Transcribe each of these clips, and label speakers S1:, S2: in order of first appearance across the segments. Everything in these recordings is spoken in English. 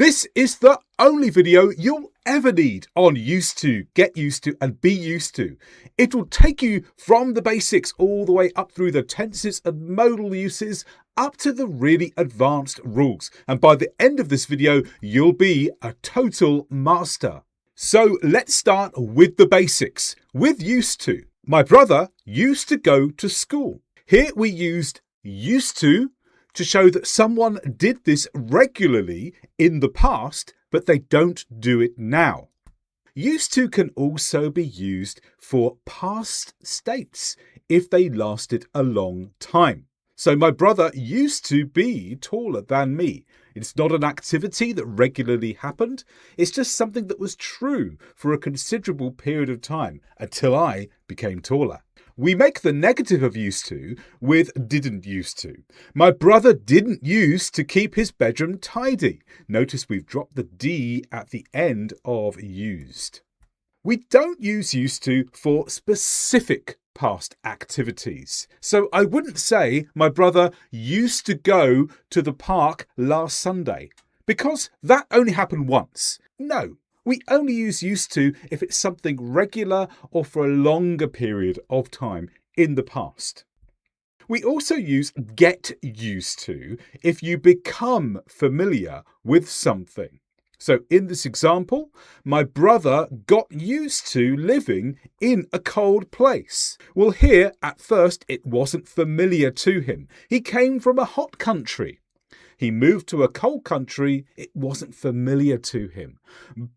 S1: This is the only video you'll ever need on used to, get used to, and be used to. It will take you from the basics all the way up through the tenses and modal uses up to the really advanced rules. And by the end of this video, you'll be a total master. So let's start with the basics. With used to. My brother used to go to school. Here we used used to show that someone did this regularly in the past, but they don't do it now. Used to can also be used for past states if they lasted a long time. So my brother used to be taller than me. It's not an activity that regularly happened. It's just something that was true for a considerable period of time until I became taller. We make the negative of used to with didn't used to. My brother didn't used to keep his bedroom tidy. Notice we've dropped the D at the end of used. We don't use used to for specific past activities. So I wouldn't say my brother used to go to the park last Sunday because that only happened once. No. We only use used to if it's something regular or for a longer period of time in the past. We also use get used to if you become familiar with something. So in this example, my brother got used to living in a cold place. Well, here at first it wasn't familiar to him. He came from a hot country. He moved to a cold country, it wasn't familiar to him.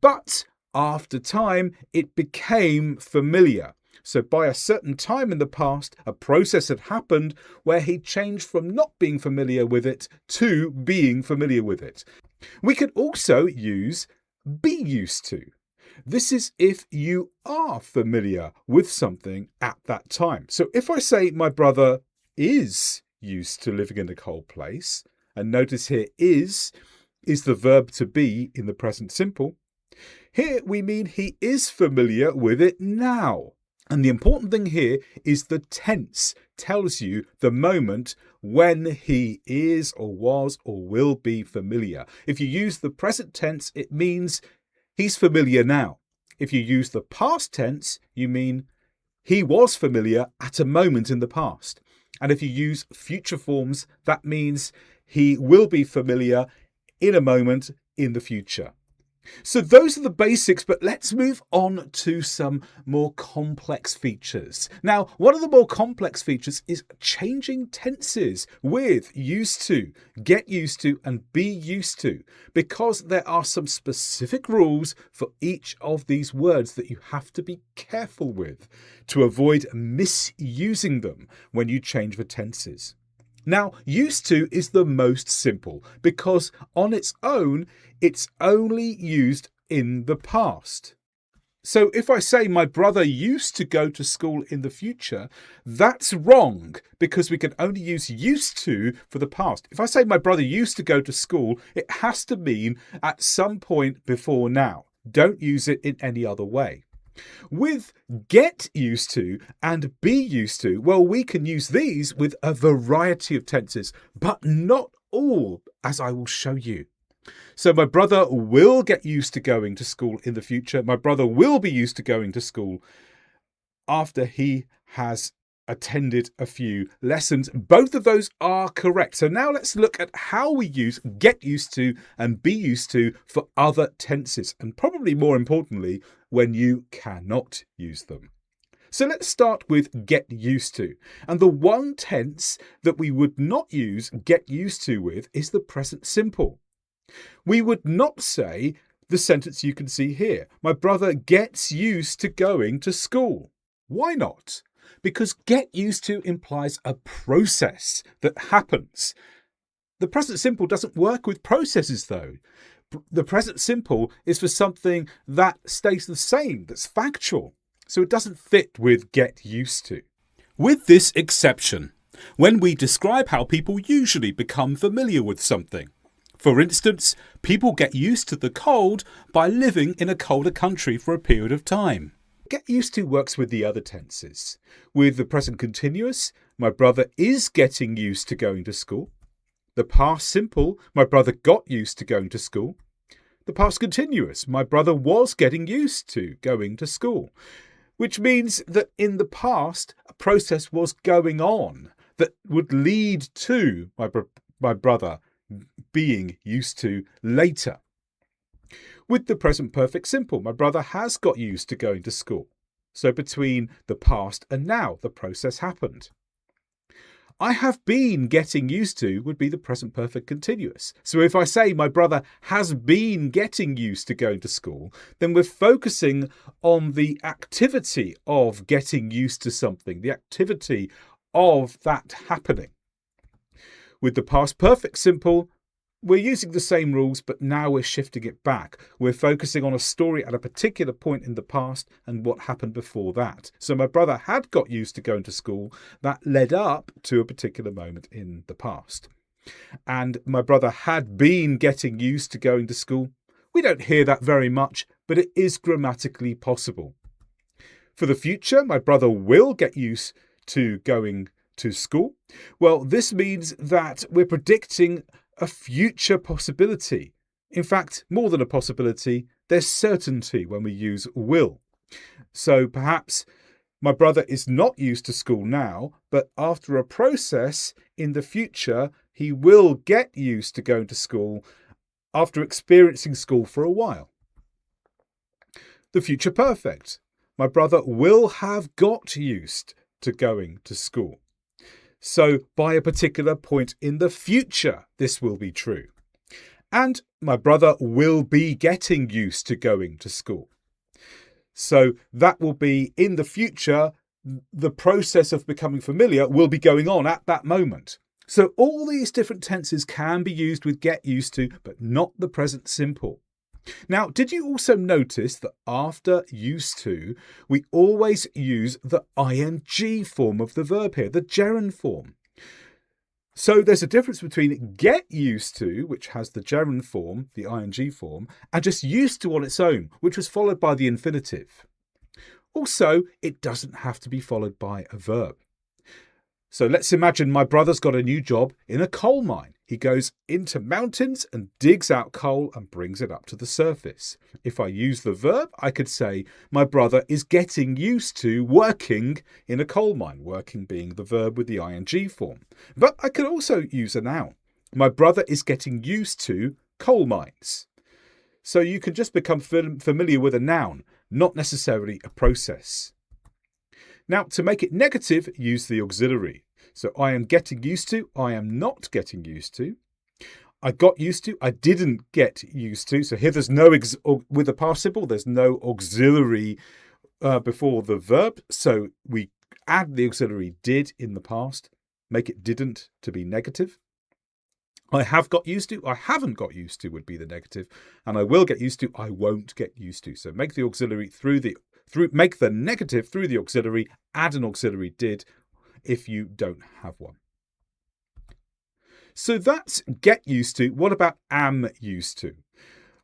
S1: But after time, it became familiar. So by a certain time in the past, a process had happened where he changed from not being familiar with it to being familiar with it. We could also use be used to. This is if you are familiar with something at that time. So if I say my brother is used to living in a cold place, and notice here is the verb to be in the present simple. Here we mean he is familiar with it now. And the important thing here is the tense tells you the moment when he is or was or will be familiar. If you use the present tense, it means he's familiar now. If you use the past tense, you mean he was familiar at a moment in the past. And if you use future forms, that means he will be familiar in a moment in the future. So those are the basics, but let's move on to some more complex features. Now, one of the more complex features is changing tenses with used to, get used to, and be used to, because there are some specific rules for each of these words that you have to be careful with to avoid misusing them when you change the tenses. Now, used to is the most simple because on its own, it's only used in the past. So if I say my brother used to go to school in the future, that's wrong because we can only use used to for the past. If I say my brother used to go to school, it has to mean at some point before now. Don't use it in any other way. With get used to and be used to, well, we can use these with a variety of tenses, but not all, as I will show you. So my brother will get used to going to school in the future. My brother will be used to going to school after he has attended a few lessons. Both of those are correct. So now let's look at how we use get used to and be used to for other tenses, and probably more importantly, when you cannot use them. So let's start with get used to. And the one tense that we would not use get used to with is the present simple. We would not say the sentence you can see here. My brother gets used to going to school. Why not? Because get used to implies a process that happens. The present simple doesn't work with processes though. The present simple is for something that stays the same, that's factual. So it doesn't fit with get used to. With this exception, when we describe how people usually become familiar with something. For instance, people get used to the cold by living in a colder country for a period of time. Get used to works with the other tenses. With the present continuous, my brother is getting used to going to school. The past simple, my brother got used to going to school. the past continuous. My brother was getting used to going to school, which means that in the past, a process was going on that would lead to my brother being used to later. With the present perfect simple, my brother has got used to going to school. So between the past and now, the process happened. I have been getting used to would be the present perfect continuous. So if I say my brother has been getting used to going to school, then we're focusing on the activity of getting used to something, the activity of that happening. With the past perfect simple, we're using the same rules, but now we're shifting it back. We're focusing on a story at a particular point in the past and what happened before that. So my brother had got used to going to school. That led up to a particular moment in the past. And my brother had been getting used to going to school. We don't hear that very much, but it is grammatically possible. For the future, my brother will get used to going to school. Well, this means that we're predicting a future possibility. In fact, more than a possibility, there's certainty when we use will. So perhaps my brother is not used to school now, but after a process in the future, he will get used to going to school after experiencing school for a while. The future perfect. My brother will have got used to going to school. So by a particular point in the future, this will be true. And my brother will be getting used to going to school. So that will be in the future, the process of becoming familiar will be going on at that moment. So all these different tenses can be used with get used to, but not the present simple. Now, did you also notice that after used to, we always use the ing form of the verb here, the gerund form? So there's a difference between get used to, which has the gerund form, the ing form, and just used to on its own, which was followed by the infinitive. Also, it doesn't have to be followed by a verb. So let's imagine my brother's got a new job in a coal mine. He goes into mountains and digs out coal and brings it up to the surface. If I use the verb, I could say my brother is getting used to working in a coal mine, working being the verb with the ing form. But I could also use a noun. My brother is getting used to coal mines. So you can just become familiar with a noun, not necessarily a process. Now, to make it negative, use the auxiliary. So I am getting used to, I am not getting used to. I got used to, I didn't get used to. So here there's no, with the past simple, there's no auxiliary before the verb. So we add the auxiliary did in the past, make it didn't to be negative. I have got used to, I haven't got used to would be the negative. And I will get used to, I won't get used to. So make the auxiliary make the negative through the auxiliary, add an auxiliary did if you don't have one. So that's get used to. What about am used to?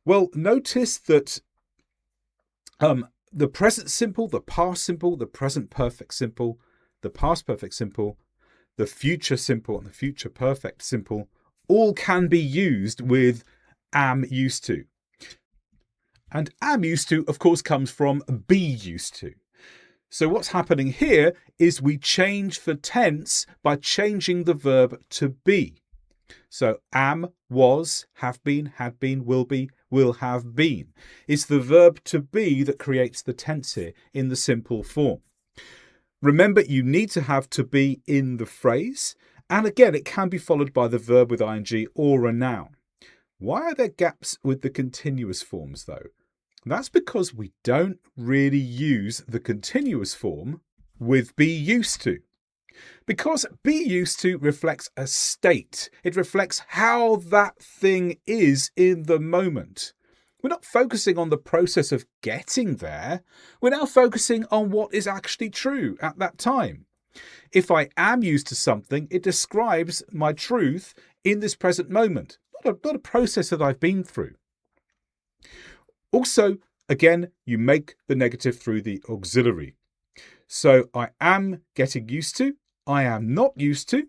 S1: Well, notice that the present simple, the past simple, the present perfect simple, the past perfect simple, the future simple and the future perfect simple all can be used with am used to. And am used to, of course, comes from be used to. So what's happening here is we change the tense by changing the verb to be. So am, was, have been, had been, will have been. It's the verb to be that creates the tense here in the simple form. Remember, you need to have to be in the phrase. And again, it can be followed by the verb with ing or a noun. Why are there gaps with the continuous forms, though? That's because we don't really use the continuous form with be used to. Because be used to reflects a state. It reflects how that thing is in the moment. We're not focusing on the process of getting there. We're now focusing on what is actually true at that time. If I am used to something, it describes my truth in this present moment, not a process that I've been through. Also, again, you make the negative through the auxiliary. So I am getting used to, I am not used to,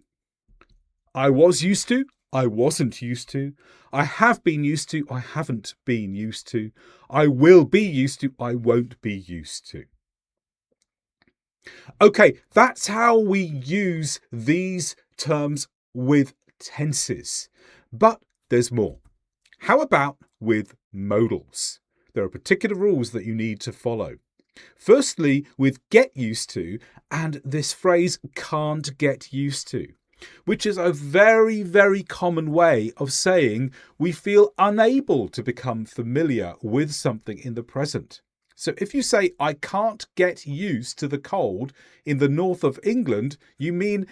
S1: I was used to, I wasn't used to. I have been used to. I haven't been used to. I will be used to. I won't be used to. Okay, that's how we use these terms with tenses. But there's more. How about with modals? There are particular rules that you need to follow. Firstly, with get used to and this phrase can't get used to, which is a very, very common way of saying we feel unable to become familiar with something in the present. So if you say, I can't get used to the cold in the north of England, you mean,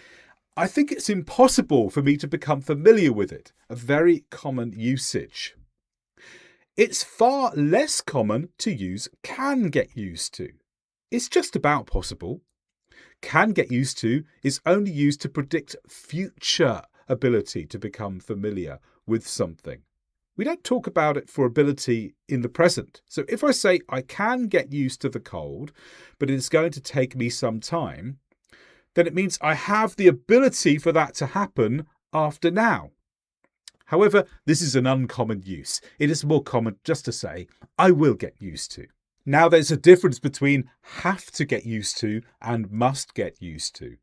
S1: I think it's impossible for me to become familiar with it. A very common usage. It's far less common to use can get used to. It's just about possible. Can get used to is only used to predict future ability to become familiar with something. We don't talk about it for ability in the present. So if I say I can get used to the cold, but it's going to take me some time, then it means I have the ability for that to happen after now. However, this is an uncommon use. It is more common just to say, I will get used to. Now there's a difference between have to get used to and must get used to.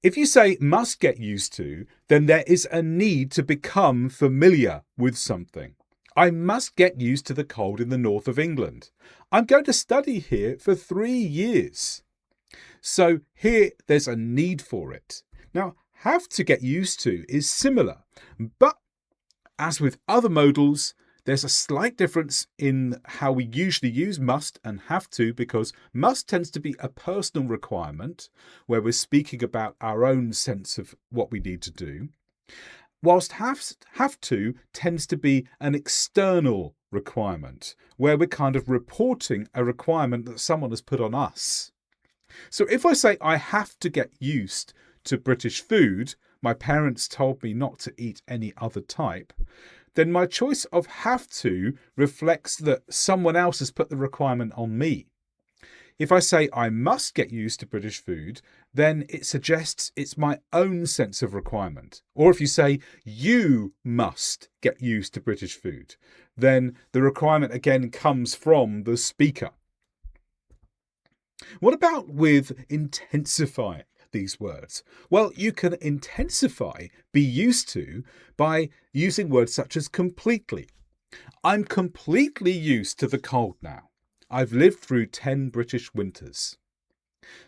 S1: If you say must get used to, then there is a need to become familiar with something. I must get used to the cold in the north of England. I'm going to study here for 3 years. So here there's a need for it. Now, have to get used to is similar, but as with other modals, there's a slight difference in how we usually use must and have to, because must tends to be a personal requirement where we're speaking about our own sense of what we need to do, whilst have to tends to be an external requirement where we're kind of reporting a requirement that someone has put on us. So if I say I have to get used to British food, my parents told me not to eat any other type, then my choice of have to reflects that someone else has put the requirement on me. If I say I must get used to British food, then it suggests it's my own sense of requirement. Or if you say you must get used to British food, then the requirement again comes from the speaker. What about with intensifying these words? Well, you can intensify be used to by using words such as completely. I'm completely used to the cold now. I've lived through 10 British winters.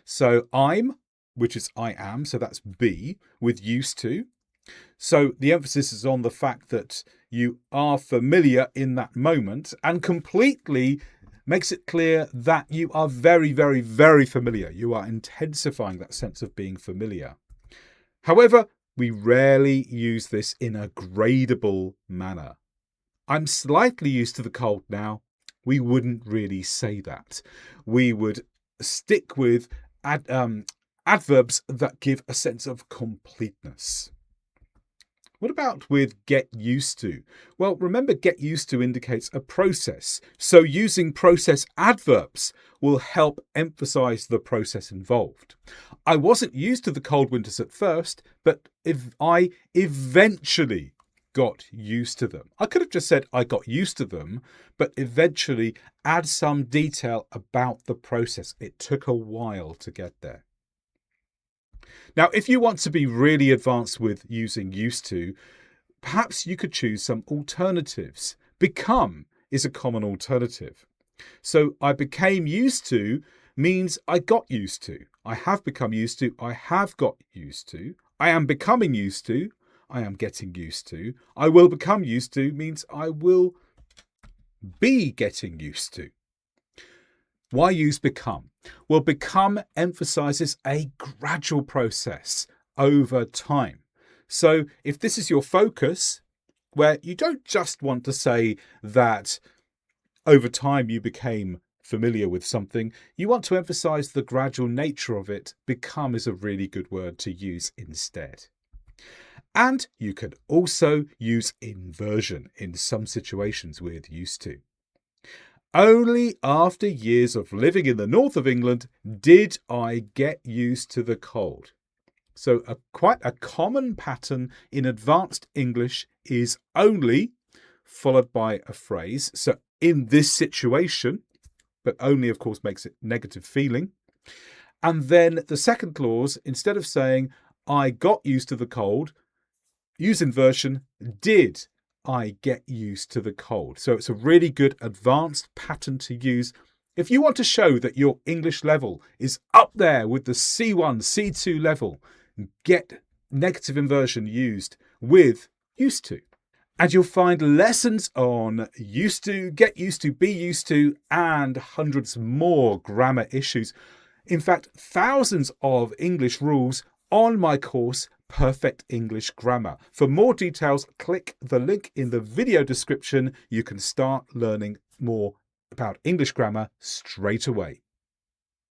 S1: So I'm, which is I am, so that's be, with used to. So the emphasis is on the fact that you are familiar in that moment, and completely makes it clear that you are very, very, very familiar. You are intensifying that sense of being familiar. However, we rarely use this in a gradable manner. I'm slightly used to the cold now. We wouldn't really say that. We would stick with adverbs that give a sense of completeness. What about with get used to? Well, remember, get used to indicates a process. So using process adverbs will help emphasize the process involved. I wasn't used to the cold winters at first, but if I eventually got used to them. I could have just said I got used to them, but eventually add some detail about the process. It took a while to get there. Now, if you want to be really advanced with using used to, perhaps you could choose some alternatives. Become is a common alternative. So I became used to means I got used to. I have become used to. I have got used to. I am becoming used to. I am getting used to. I will become used to means I will be getting used to. Why use become? Well, become emphasizes a gradual process over time. So if this is your focus, where you don't just want to say that over time you became familiar with something, you want to emphasize the gradual nature of it, become is a really good word to use instead. And you can also use inversion in some situations with used to. Only after years of living in the north of England did I get used to the cold. So quite a common pattern in advanced English is only followed by a phrase. So in this situation, but only of course makes it negative feeling. And then the second clause, instead of saying, I got used to the cold, use inversion, did I get used to the cold? So it's a really good advanced pattern to use if you want to show that your English level is up there with the C1, C2 level. Get negative inversion used with used to. And you'll find lessons on used to, get used to, be used to, and hundreds more grammar issues. In fact, thousands of English rules on my course, Perfect English Grammar. For more details, click the link in the video description. You can start learning more about English grammar straight away.